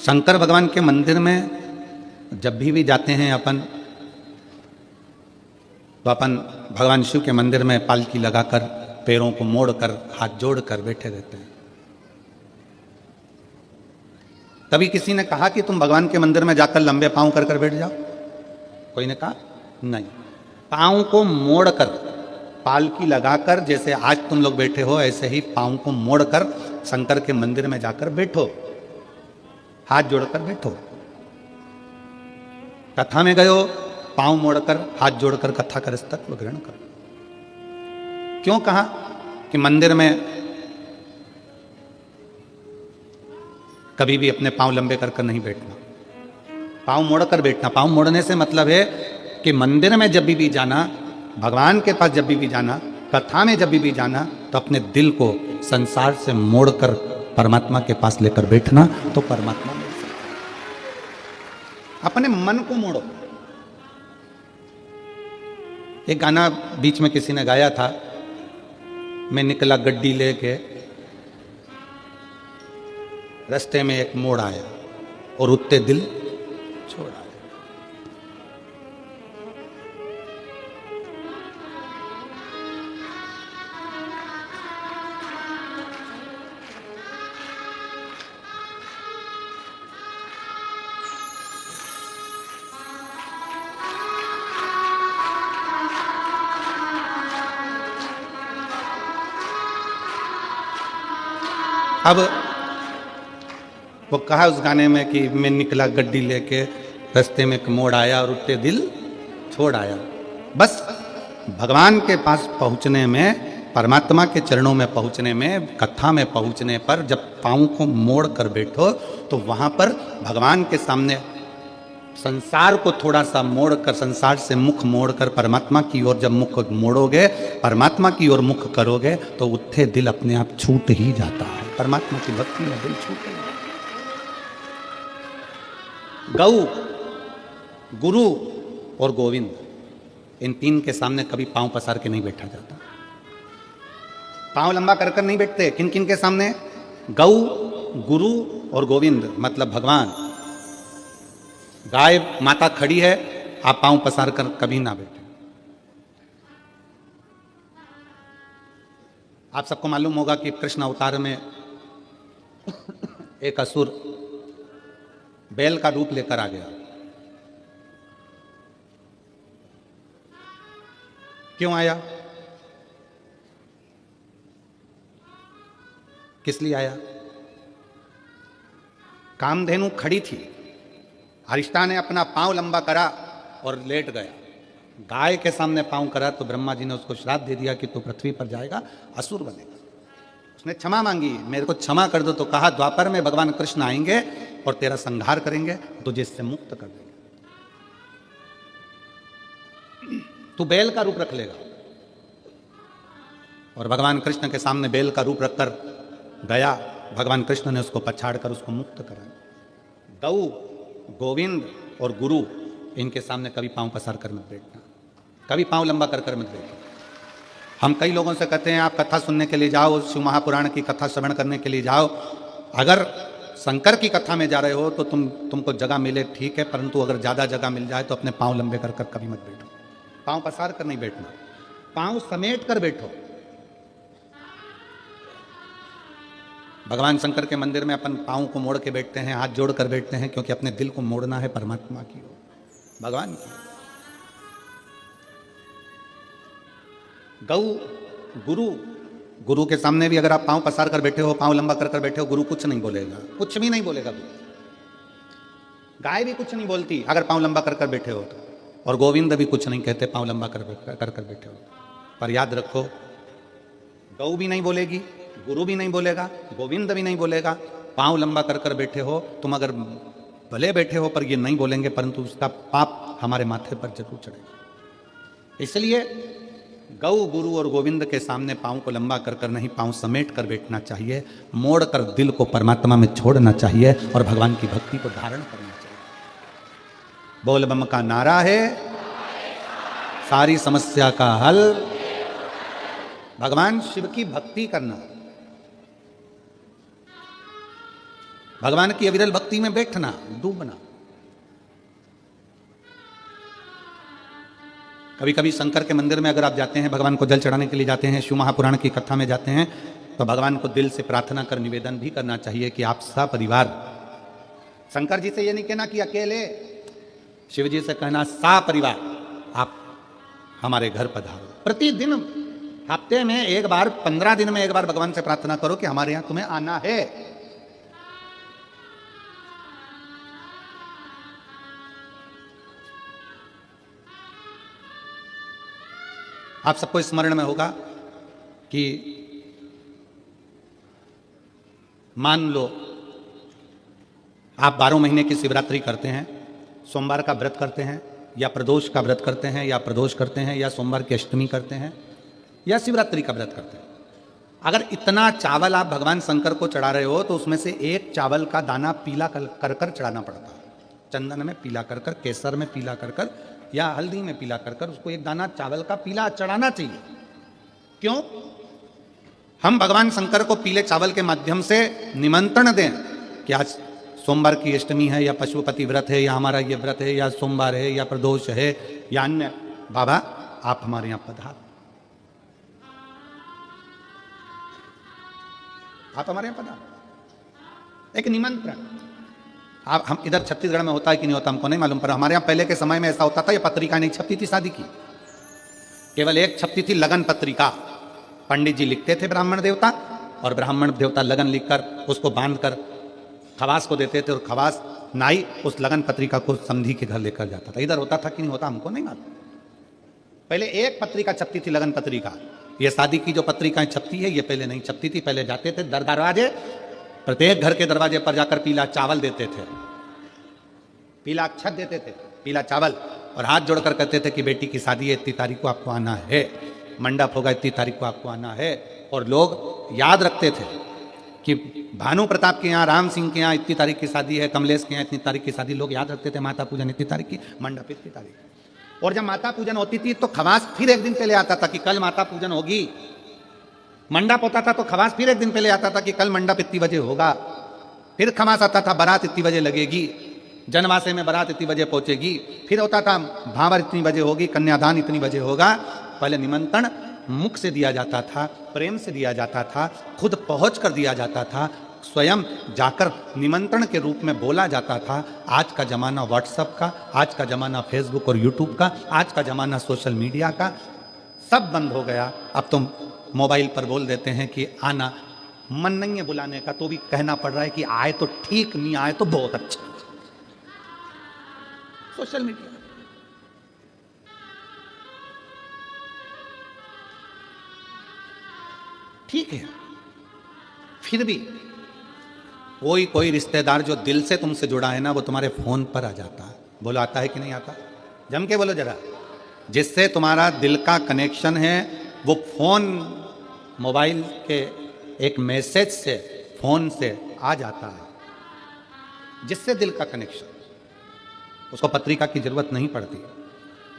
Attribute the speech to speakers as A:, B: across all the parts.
A: शंकर भगवान के मंदिर में जब भी जाते हैं अपन, तो अपन भगवान शिव के मंदिर में पालकी लगाकर पैरों को मोड़कर हाथ जोड़कर बैठे रहते हैं। कभी किसी ने कहा कि तुम भगवान के मंदिर में जाकर लंबे पांव कर कर बैठ जाओ? कोई ने कहा नहीं। पांव को मोड़कर, पालकी लगाकर, जैसे आज तुम लोग बैठे हो ऐसे ही पांव को मोड़कर शंकर के मंदिर में जाकर बैठो, हाथ जोड़कर बैठो। कथा में गए हो, पांव मोड़कर हाथ जोड़कर कथा का रस्तत्व ग्रहण करो। क्यों कहा कि मंदिर में कभी भी अपने पांव लंबे कर कर नहीं बैठना, पांव मोड़कर बैठना। पांव मोड़ने से मतलब है कि मंदिर में जब भी जाना, भगवान के पास जब भी जाना, कथा में जब भी जाना, तो अपने दिल को संसार से मोड़कर परमात्मा के पास लेकर बैठना, तो परमात्मा मिल सकता है। अपने मन को मोड़ो। एक गाना बीच में किसी ने गाया था, मैं निकला गड्डी लेके, रास्ते में एक मोड़ आया और उत्ते दिल छोड़ आया। अब वो कहा उस गाने में कि मैं निकला गड्डी लेके, रास्ते में एक मोड़ आया और उत्ते दिल छोड़ आया। बस भगवान के पास पहुंचने में, परमात्मा के चरणों में पहुंचने में, कथा में पहुंचने पर जब पांव को मोड़ कर बैठो, तो वहां पर भगवान के सामने संसार को थोड़ा सा मोड़कर, संसार से मुख मोड़कर परमात्मा की ओर जब मुख मोड़ोगे, परमात्मा की ओर मुख करोगे, तो उत्थे दिल अपने आप छूट ही जाता है। परमात्मा की भक्ति में दिल छूटे। गौ, गुरु और गोविंद, इन तीन के सामने कभी पांव पसार के नहीं बैठा जाता। पांव लंबा कर कर नहीं बैठते। किन किन के सामने? गौ, गुरु और गोविंद, मतलब भगवान। गाय माता खड़ी है, आप पांव पसार कर कभी ना बैठे। आप सबको मालूम होगा कि कृष्ण अवतार में एक असुर बैल का रूप लेकर आ गया। क्यों आया? किस लिए आया? कामधेनु खड़ी थी, अरिष्टा ने अपना पांव लंबा करा और लेट गया। गाय के सामने पांव करा तो ब्रह्मा जी ने उसको श्राप दे दिया कि तू पृथ्वी पर जाएगा, असुर बनेगा। उसने क्षमा मांगी, मेरे को क्षमा कर दो। तो कहा द्वापर में भगवान कृष्ण आएंगे और तेरा संहार करेंगे, तुझे इससे मुक्त कर देंगे। तू बैल का रूप रख लेगा। और भगवान कृष्ण के सामने बैल का रूप रखकर गया। भगवान कृष्ण ने उसको पछाड़ कर उसको मुक्त कराया। गौ, गोविंद और गुरु, इनके सामने कभी पांव पसार कर मत बैठना, कभी पांव लंबा कर कर मत बैठना। हम कई लोगों से कहते हैं आप कथा सुनने के लिए जाओ, शिव महापुराण की कथा श्रवण करने के लिए जाओ। अगर शंकर की कथा में जा रहे हो तो तुमको जगह मिले ठीक है, परंतु अगर ज़्यादा जगह मिल जाए तो अपने पांव लंबे कर कर कभी मत बैठो। पांव पसार कर नहीं बैठना, पांव समेट कर बैठो। भगवान शंकर के मंदिर में अपन पांव को मोड़ के बैठते हैं, हाथ जोड़ कर बैठते हैं, क्योंकि अपने दिल को मोड़ना है परमात्मा की ओर, भगवान की। गौ, गुरु, गुरु के सामने भी अगर आप पांव पसार कर बैठे हो, पांव लंबा कर कर बैठे हो, गुरु कुछ नहीं बोलेगा, कुछ भी नहीं बोलेगा। गाय भी कुछ नहीं बोलती अगर पांव लंबा कर कर बैठे हो तो, और गोविंद भी कुछ नहीं कहते पांव लंबा कर कर बैठे हो। पर याद रखो, गौ भी नहीं बोलेगी, गुरु भी नहीं बोलेगा, गोविंद भी नहीं बोलेगा। पांव लंबा कर कर बैठे हो तुम, अगर भले बैठे हो पर ये नहीं बोलेंगे, परंतु उसका पाप हमारे माथे पर जरूर चढ़ेगा। इसलिए गौ, गुरु और गोविंद के सामने पांव को लंबा कर कर नहीं, पांव समेट कर बैठना चाहिए। मोड़ कर दिल को परमात्मा में छोड़ना चाहिए और भगवान की भक्ति को धारण करना चाहिए। बोल बम का नारा है, सारी समस्या का हल। भगवान शिव की भक्ति करना। भगवान की अविरल भक्ति में बैठना, डूबना। कभी कभी शंकर के मंदिर में अगर आप जाते हैं, भगवान को जल चढ़ाने के लिए जाते हैं, शिव महापुराण की कथा में जाते हैं, तो भगवान को दिल से प्रार्थना कर निवेदन भी करना चाहिए कि आप सपरिवार, शंकर जी से ये नहीं कहना कि अकेले, शिव जी से कहना सपरिवार आप हमारे घर पधारो। प्रतिदिन, हफ्ते में एक बार, 15 दिन में एक बार भगवान से प्रार्थना करो कि हमारे यहां तुम्हें आना है। आप सबको स्मरण में होगा कि मान लो आप 12 महीने की शिवरात्रि करते हैं, सोमवार का व्रत करते हैं, या प्रदोष का व्रत करते हैं, या प्रदोष करते हैं, या सोमवार की अष्टमी करते हैं, या शिवरात्रि का व्रत करते हैं। अगर इतना चावल आप भगवान शंकर को चढ़ा रहे हो तो उसमें से एक चावल का दाना पीला कर कर चढ़ाना पड़ता है। चंदन में पीला कर कर, केसर में पीला कर कर, या हल्दी में पीला कर कर उसको एक दाना चावल का पीला चढ़ाना चाहिए। क्यों? हम भगवान शंकर को पीले चावल के माध्यम से निमंत्रण दें कि आज सोमवार की अष्टमी है, या पशुपति व्रत है, या हमारा ये व्रत है, या सोमवार है, या प्रदोष है, या अन्य, बाबा आप हमारे यहां पधार, आप हमारे यहां पधार। एक निमंत्रण। आप, हम इधर छत्तीसगढ़ में होता है कि नहीं होता हमको नहीं मालूम, पर हमारे यहां पहले के समय में ऐसा होता था, ये पत्रिका नहीं छपती थी शादी की, केवल एक छपती थी लगन पत्रिका। पंडित जी लिखते थे ब्राह्मण देवता, और ब्राह्मण देवता लगन लिखकर उसको बांधकर खवास को देते थे, और खवास नाई उस लगन पत्रिका को समधी के घर लेकर जाता था। इधर होता था कि नहीं होता हमको नहीं मालूम। पहले एक पत्रिका छपती थी, लगन पत्रिका। ये शादी की जो पत्रिकाएं छपती है ये पहले नहीं छपती थी। पहले जाते थे दरवाजे, प्रत्येक घर के दरवाजे पर जाकर पीला चावल देते थे, पीला अक्षत देते थे, पीला चावल, और हाथ जोड़कर कहते थे कि बेटी की शादी है, इतनी तारीख को आपको आना है, मंडप होगा इतनी तारीख को आपको आना है। और लोग याद रखते थे कि भानु प्रताप के यहाँ, राम सिंह के यहाँ इतनी तारीख की शादी है, कमलेश के यहाँ इतनी तारीख की शादी, लोग याद रखते थे। माता पूजन इतनी तारीख की, मंडप इतनी तारीख। और जब माता पूजन होती थी तो खवास फिर एक दिन पहले आता था कि कल माता पूजन होगी। मंडप होता था तो खवास फिर एक दिन पहले आता था कि कल मंडप इतनी बजे होगा। फिर खवास आता था बारात इतनी बजे लगेगी, जनवासे में बारात इतनी बजे पहुंचेगी। फिर होता था भावर इतनी बजे होगी, कन्यादान इतनी बजे होगा। पहले निमंत्रण मुख से दिया जाता था, प्रेम से दिया जाता था, खुद पहुंच कर दिया जाता था, स्वयं जाकर निमंत्रण के रूप में बोला जाता था। आज का जमाना व्हाट्सएप का, आज का जमाना फेसबुक और यूट्यूब का, आज का जमाना सोशल मीडिया का, सब बंद हो गया। अब तुम मोबाइल पर बोल देते हैं कि आना, मन नहीं है बुलाने का तो भी कहना पड़ रहा है कि आए तो ठीक, नहीं आए तो बहुत अच्छा। सोशल मीडिया ठीक है, फिर भी कोई रिश्तेदार जो दिल से तुमसे जुड़ा है ना, वो तुम्हारे फोन पर आ जाता है। बोलो आता है कि नहीं आता? जम के बोलो जरा। जिससे तुम्हारा दिल का कनेक्शन है वो फोन, मोबाइल के एक मैसेज से, फोन से आ जाता है। जिससे दिल का कनेक्शन, उसको पत्रिका की जरूरत नहीं पड़ती।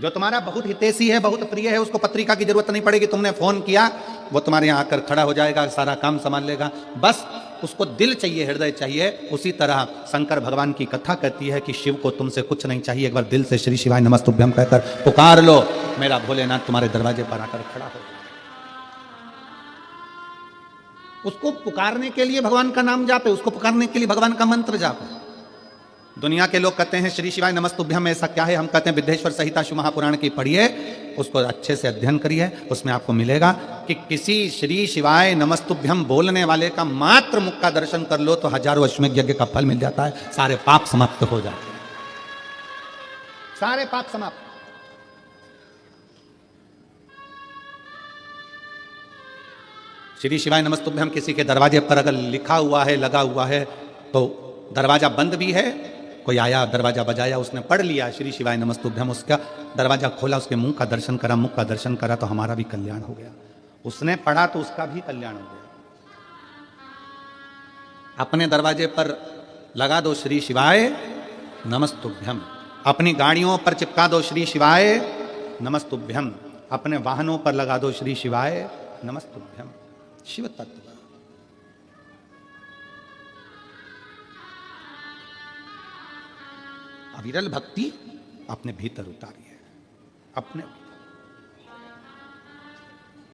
A: जो तुम्हारा बहुत हितैषी है, बहुत प्रिय है, उसको पत्रिका की जरूरत नहीं पड़ेगी। तुमने फोन किया, वो तुम्हारे यहाँ आकर खड़ा हो जाएगा, सारा काम संभाल लेगा। बस उसको दिल चाहिए, हृदय चाहिए। उसी तरह शंकर भगवान की कथा कहती है कि शिव को तुमसे कुछ नहीं चाहिए, एक बार दिल से श्री शिवाय नमस्तुभ्यम कहकर पुकार लो, मेरा भोलेनाथ तुम्हारे दरवाजे पर आकर खड़ा हो। उसको पुकारने के लिए भगवान का नाम जापे, उसको पुकारने के लिए भगवान का मंत्र जापे। दुनिया के लोग कहते हैं श्री शिवाय नमस्तुभ्यम में ऐसा क्या है? हम कहते हैं विद्येश्वर संहिता शिव महापुराण की पढ़िए, उसको अच्छे से अध्ययन करिए, उसमें आपको मिलेगा कि किसी श्री शिवाय नमस्तुभ्यम बोलने वाले का मात्र मुख का दर्शन कर लो तो हजारों अश्वमेध यज्ञ का फल मिल जाता है, सारे पाप समाप्त हो जाते हैं, सारे पाप समाप्त। श्री शिवाय नमस्तुभ्यम किसी के दरवाजे पर अगर लिखा हुआ है, लगा हुआ है, तो दरवाजा बंद भी है, कोई आया दरवाजा बजाया, उसने पढ़ लिया श्री शिवाय नमस्तुभ्यम, उसका दरवाजा खोला, उसके मुंह का दर्शन करा, मुख का दर्शन करा, तो हमारा भी कल्याण हो गया। उसने पढ़ा तो उसका भी कल्याण हो गया। अपने दरवाजे पर लगा दो श्री शिवाय नमस्तुभ्यम, अपनी गाड़ियों पर चिपका दो श्री शिवाय नमस्तुभ्यम, अपने वाहनों पर लगा दो श्री शिवाय नमस्तुभ्यम। शिव तत्व अविरल भक्ति अपने भीतर उतारिए, अपने